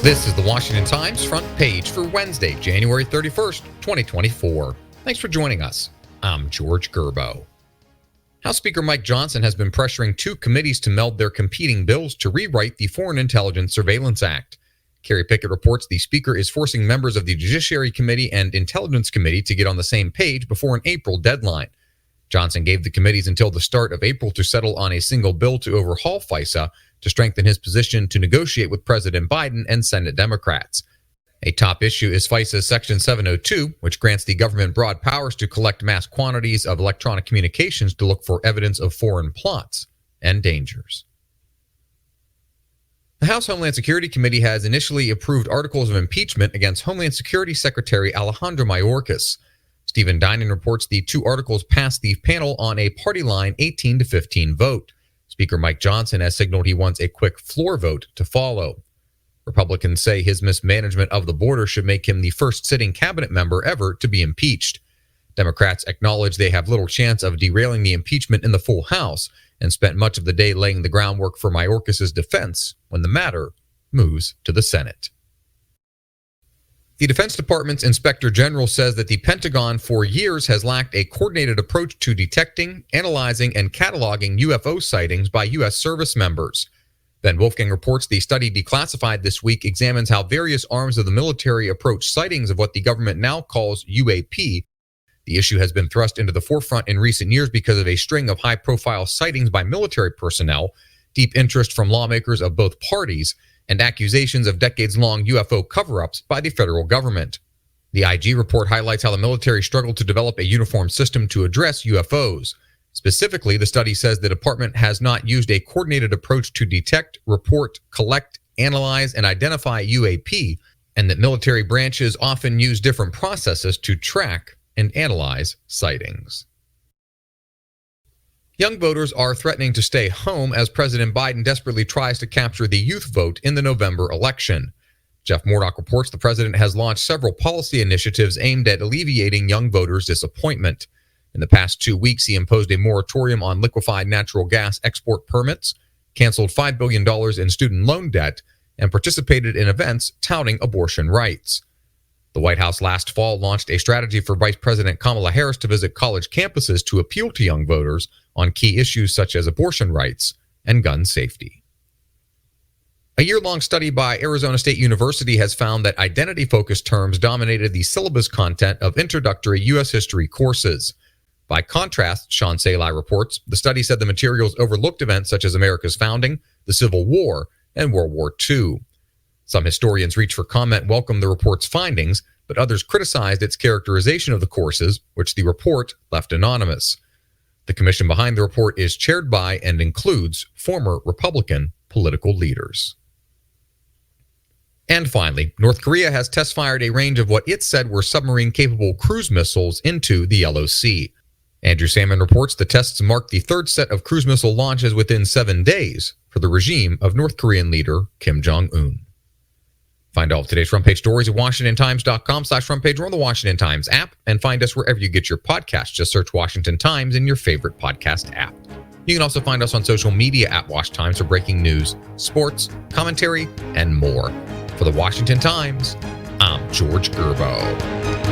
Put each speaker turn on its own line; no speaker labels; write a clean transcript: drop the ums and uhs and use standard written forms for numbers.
This is the Washington Times front page for Wednesday, January 31st, 2024. Thanks for joining us. I'm George Gerbo. House Speaker Mike Johnson has been pressuring two committees to meld their competing bills to rewrite the Foreign Intelligence Surveillance Act. Kerry Pickett reports the Speaker is forcing members of the Judiciary Committee and Intelligence Committee to get on the same page before an April deadline. Johnson gave the committees until the start of April to settle on a single bill to overhaul FISA to strengthen his position to negotiate with President Biden and Senate Democrats. A top issue is FISA's Section 702, which grants the government broad powers to collect mass quantities of electronic communications to look for evidence of foreign plots and dangers. The House Homeland Security Committee has initially approved articles of impeachment against Homeland Security Secretary Alejandro Mayorkas. Stephen Dinan reports the two articles passed the panel on a party-line 18-15 vote. Speaker Mike Johnson has signaled he wants a quick floor vote to follow. Republicans say his mismanagement of the border should make him the first sitting cabinet member ever to be impeached. Democrats acknowledge they have little chance of derailing the impeachment in the full House and spent much of the day laying the groundwork for Mayorkas' defense when the matter moves to the Senate. The Defense Department's Inspector General says that the Pentagon for years has lacked a coordinated approach to detecting, analyzing, and cataloging UFO sightings by U.S. service members. Ben Wolfgang reports the study declassified this week examines how various arms of the military approach sightings of what the government now calls UAP. The issue has been thrust into the forefront in recent years because of a string of high-profile sightings by military personnel, deep interest from lawmakers of both parties, and accusations of decades-long UFO cover-ups by the federal government. The IG report highlights how the military struggled to develop a uniform system to address UFOs. Specifically, the study says the department has not used a coordinated approach to detect, report, collect, analyze, and identify UAP, and that military branches often use different processes to track and analyze sightings. Young voters are threatening to stay home as President Biden desperately tries to capture the youth vote in the November election. Jeff Murdoch reports the president has launched several policy initiatives aimed at alleviating young voters' disappointment. In the past 2 weeks, he imposed a moratorium on liquefied natural gas export permits, canceled $5 billion in student loan debt, and participated in events touting abortion rights. The White House last fall launched a strategy for Vice President Kamala Harris to visit college campuses to appeal to young voters on key issues such as abortion rights and gun safety. A year-long study by Arizona State University has found that identity-focused terms dominated the syllabus content of introductory U.S. history courses. By contrast, Sean Salai reports, the study said the materials overlooked events such as America's founding, the Civil War, and World War II. Some historians reached for comment welcomed the report's findings, but others criticized its characterization of the courses, which the report left anonymous. The commission behind the report is chaired by and includes former Republican political leaders. And finally, North Korea has test-fired a range of what it said were submarine-capable cruise missiles into the Yellow Sea. Andrew Salmon reports the tests marked the third set of cruise missile launches within 7 days for the regime of North Korean leader Kim Jong-un. Find all of today's front page stories at WashingtonTimes.com/front page or on the Washington Times app, and find us wherever you get your podcasts. Just search Washington Times in your favorite podcast app. You can also find us on social media at Wash Times for breaking news, sports, commentary, and more. For the Washington Times, I'm George Gerbo.